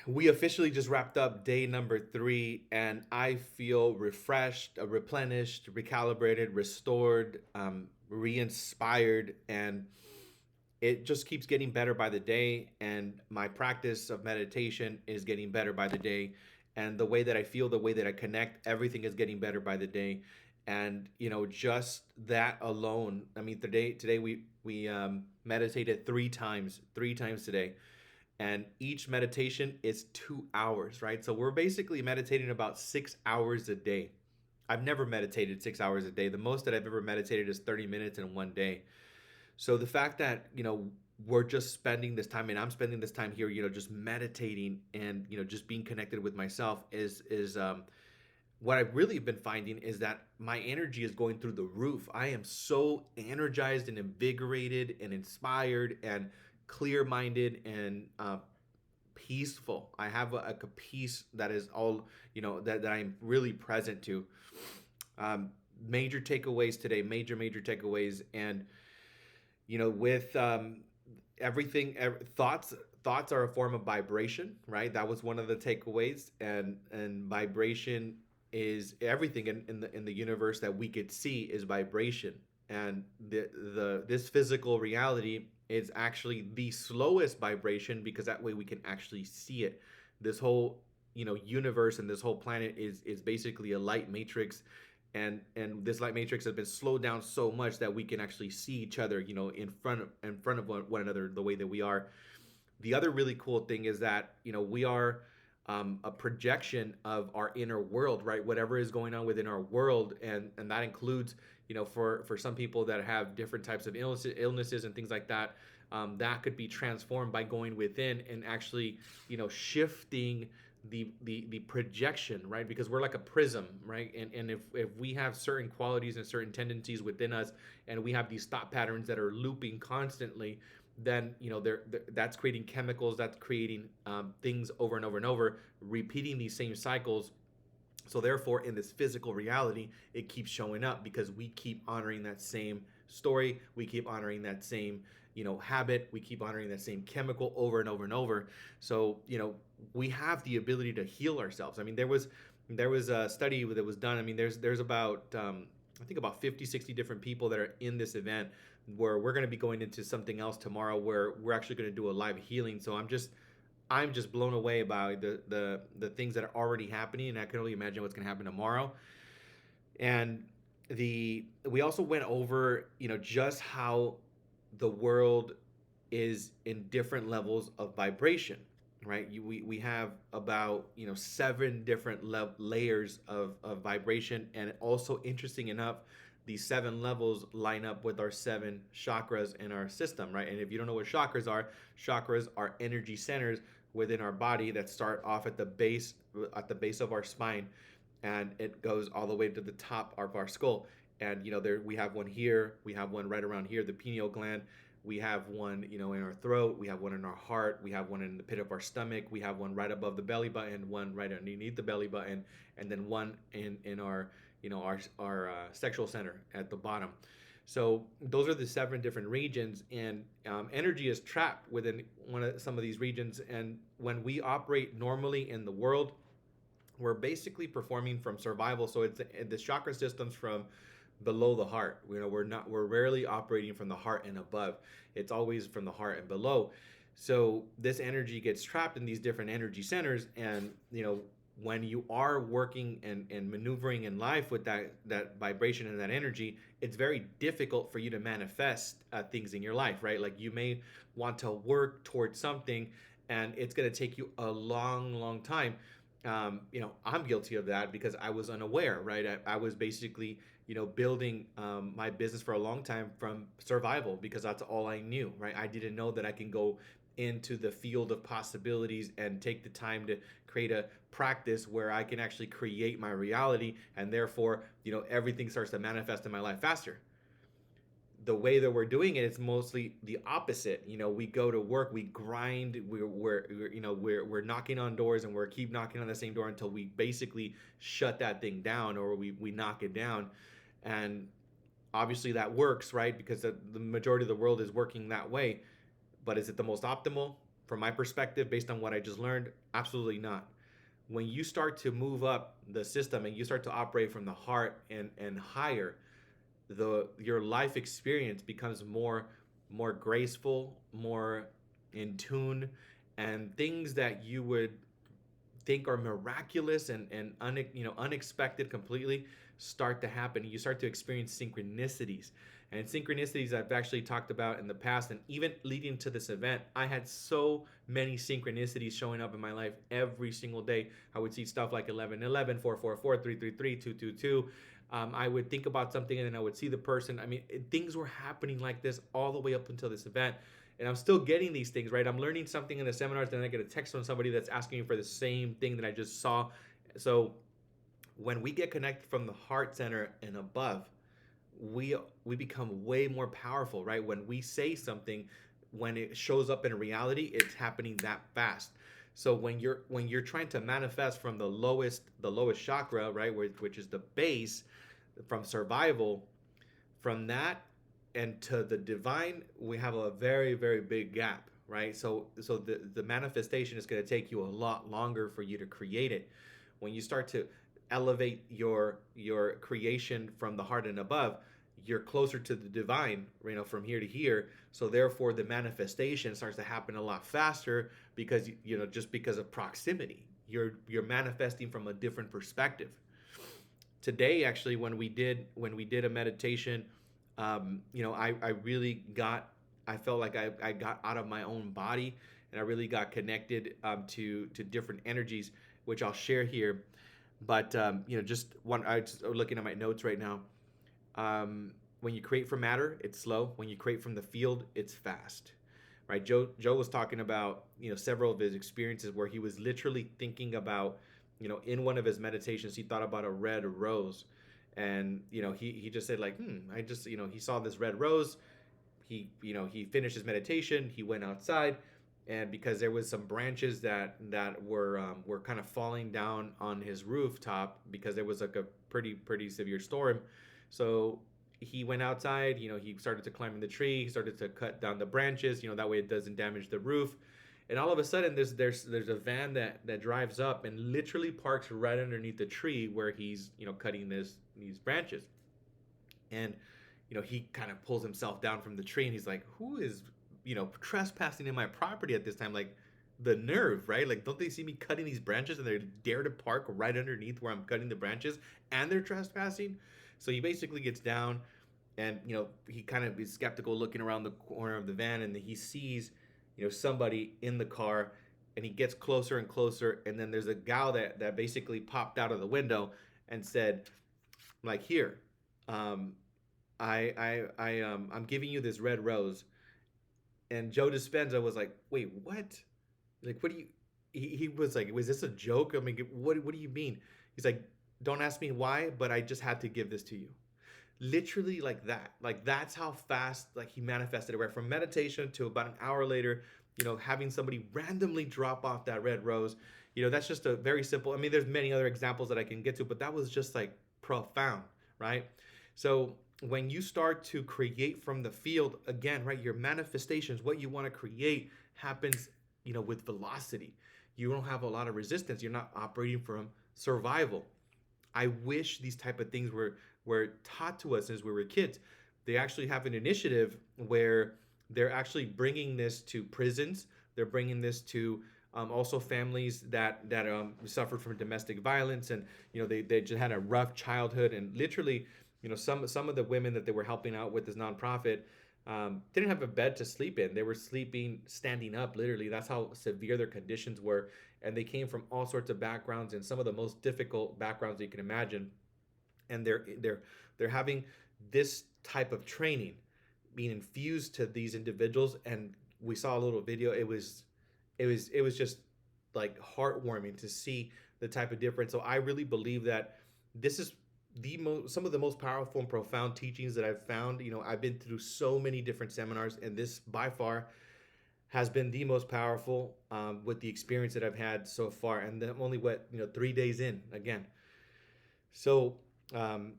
We officially just wrapped up day number 3, and I feel refreshed, replenished, recalibrated, restored, re-inspired, and it just keeps getting better by the day. And my practice of meditation is getting better by the day, and the way that I feel, the way that I connect, everything is getting better by the day. And just that alone. I mean, today we meditated three times today, and each meditation is 2 hours, right? So we're basically meditating about 6 hours a day. I've never meditated 6 hours a day. The most that I've ever meditated is 30 minutes in one day. So the fact that, we're just spending this time, and I'm spending this time here, just meditating and, just being connected with myself is what I've really been finding is that my energy is going through the roof. I am so energized and invigorated and inspired and clear minded and peaceful. I have a peace that is all, that I'm really present to. Um, Major takeaways today, major takeaways. And, with everything, thoughts are a form of vibration, right? That was one of the takeaways. And vibration is everything in the universe that we could see is vibration. And the this physical reality is actually the slowest vibration, because that way we can actually see it. This whole, universe, and this whole planet is basically a light matrix, and this light matrix has been slowed down so much that we can actually see each other, in front of one another, the way that we are. The other really cool thing is that, we are a projection of our inner world, right? Whatever is going on within our world, and that includes, for some people that have different types of illnesses and things like that, that could be transformed by going within and actually, shifting the projection, right? Because we're like a prism, right? And if we have certain qualities and certain tendencies within us, and we have these thought patterns that are looping constantly, then that's creating chemicals, that's creating things over and over and over, repeating these same cycles. So therefore, in this physical reality, it keeps showing up because we keep honoring that same story, we keep honoring that same, habit, we keep honoring that same chemical over and over and over. So we have the ability to heal ourselves. I mean, there was a study that was done. I mean, there's about I think about 50, 60 different people that are in this event, where we're going to be going into something else tomorrow, where we're actually going to do a live healing. So I'm just blown away by the things that are already happening, and I can only imagine what's going to happen tomorrow. And we also went over, just how the world is in different levels of vibration, right? We have about, 7 different layers of vibration, and also, interesting enough, these 7 levels line up with our 7 chakras in our system, right? And if you don't know what chakras are energy centers within our body that start off at the base of our spine, and it goes all the way to the top of our skull. And there we have one here, we have one right around here, the pineal gland. We have one, in our throat. We have one in our heart. We have one in the pit of our stomach. We have one right above the belly button, one right underneath the belly button, and then one in our, our sexual center at the bottom. So those are the 7 different regions, and energy is trapped within some of these regions. And when we operate normally in the world, we're basically performing from survival. So it's the chakra systems from below the heart. We're rarely operating from the heart and above. It's always from the heart and below. So this energy gets trapped in these different energy centers, and when you are working and maneuvering in life with that vibration and that energy, it's very difficult for you to manifest things in your life, right? Like, you may want to work towards something, and it's going to take you a long time. I'm guilty of that because I was unaware, right? I was basically, building my business for a long time from survival, because that's all I knew, right? I didn't know that I can go into the field of possibilities and take the time to create a practice where I can actually create my reality, and therefore, everything starts to manifest in my life faster. The way that we're doing it, it's mostly the opposite. We go to work, we grind, we're knocking on doors, and we're keep knocking on the same door until we basically shut that thing down, or we knock it down. And obviously that works, right? Because the majority of the world is working that way. But is it the most optimal? from my perspective, based on what I just learned, absolutely not. When you start to move up the system and you start to operate from the heart and higher, the your life experience becomes more graceful, more in tune, and things that you would think are miraculous and unexpected completely start to happen. You start to experience synchronicities. And synchronicities I've actually talked about in the past, and even leading to this event, I had so many synchronicities showing up in my life every single day. I would see stuff like 1111, 444, 333, 222. I would think about something and then I would see the person. I mean, things were happening like this all the way up until this event. And I'm still getting these things, right? I'm learning something in the seminars, then I get a text from somebody that's asking me for the same thing that I just saw. So when we get connected from the heart center and above, we we become way more powerful, right? When we say something, when it shows up in reality, it's happening that fast. So when you're trying to manifest from the lowest chakra, right, which is the base, from survival, from that and to the divine, we have a very very big gap, right? So the manifestation is going to take you a lot longer for you to create it. When you start to elevate your creation from the heart and above, you're closer to the divine, from here to here. So therefore the manifestation starts to happen a lot faster, because just because of proximity, you're manifesting from a different perspective. Today actually, when we did a meditation, I really I felt like I got out of my own body, and I really got connected, to different energies, which I'll share here. But just one, I just looking at my notes right now. When you create from matter, it's slow. When you create from the field, it's fast. Right? Joe was talking about several of his experiences where he was literally thinking about, in one of his meditations, he thought about a red rose, and he just said like, I just he saw this red rose. He finished his meditation. He went outside, and because there was some branches that were kind of falling down on his rooftop, because there was like a pretty severe storm. So he went outside. He started to climb in the tree. He started to cut down the branches. That way it doesn't damage the roof. And all of a sudden, there's a van that drives up and literally parks right underneath the tree where he's cutting these branches. And he kind of pulls himself down from the tree, and he's like, who is trespassing in my property at this time? Like, the nerve, right? Like, don't they see me cutting these branches and they dare to park right underneath where I'm cutting the branches, and they're trespassing? So he basically gets down, and he kind of is skeptical, looking around the corner of the van, and he sees somebody in the car, and he gets closer and closer, and then there's a gal that basically popped out of the window and said, like, here, um I'm giving you this red rose. And Joe Dispenza was like, wait, what? Like, what do you? He was like, was this a joke? I mean, what do you mean? He's like, don't ask me why, but I just had to give this to you. Literally like that. Like, that's how fast, like, he manifested it. Right, from meditation to about an hour later, having somebody randomly drop off that red rose. That's just a very simple. I mean, there's many other examples that I can get to, but that was just like profound, right? So when you start to create from the field again, right, your manifestations, what you want to create, happens with velocity. You don't have a lot of resistance. You're not operating from survival. I wish these type of things were taught to us as we were kids. They actually have an initiative where they're actually bringing this to prisons. They're bringing this to also families that suffered from domestic violence, and they just had a rough childhood, and literally, some of the women that they were helping out with this nonprofit, didn't have a bed to sleep in. They were sleeping standing up, literally. That's how severe their conditions were, and they came from all sorts of backgrounds, and some of the most difficult backgrounds that you can imagine. And they're having this type of training being infused to these individuals. And we saw a little video. It was just like heartwarming to see the type of difference. So I really believe that this is some of the most powerful and profound teachings that I've found. I've been through so many different seminars, and this by far has been the most powerful, with the experience that I've had so far. And I'm only 3 days in again. So, um,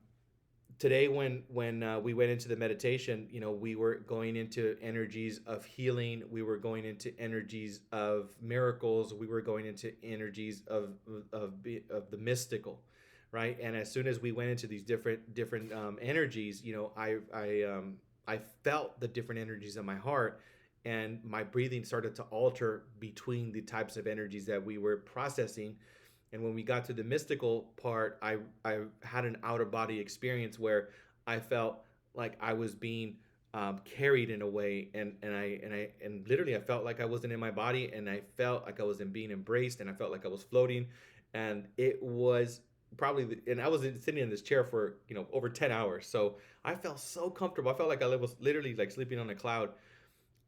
today when we went into the meditation, we were going into energies of healing, we were going into energies of miracles, we were going into energies of the mystical, right? And as soon as we went into these different energies, I felt the different energies in my heart, and my breathing started to alter between the types of energies that we were processing. And when we got to the mystical part, I had an out of body experience where I felt like I was being carried in a way, and literally I felt like I wasn't in my body, and I felt like I wasn't being embraced, and I felt like I was floating, and it was and I was sitting in this chair for over 10 hours, so I felt so comfortable. I felt like I was literally like sleeping on a cloud.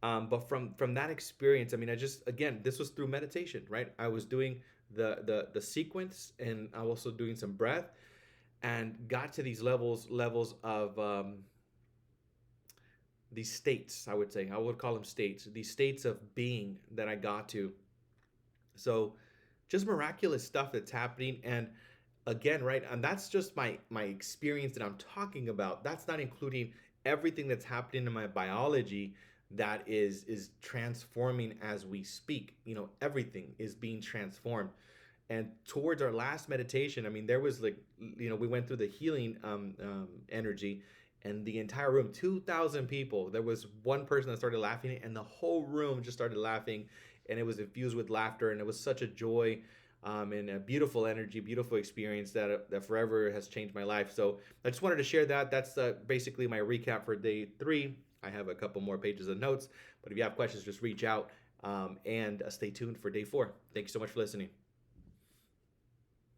But from that experience, I mean, I just, again, this was through meditation, right? I was doing the sequence, and I was also doing some breath, and got to these levels of these states. I would call them states. These states of being that I got to. So just miraculous stuff that's happening. And again, right, and that's just my experience that I'm talking about. That's not including everything that's happening in my biology that is transforming as we speak. Everything is being transformed. And towards our last meditation, I mean, there was like, we went through the healing energy, and the entire room, 2,000 people, there was one person that started laughing, and the whole room just started laughing, and it was infused with laughter, and it was such a joy, and a beautiful energy, beautiful experience that forever has changed my life. So I just wanted to share that. That's basically my recap for day 3. I have a couple more pages of notes, but if you have questions, just reach out, and stay tuned for day 4. Thank you so much for listening.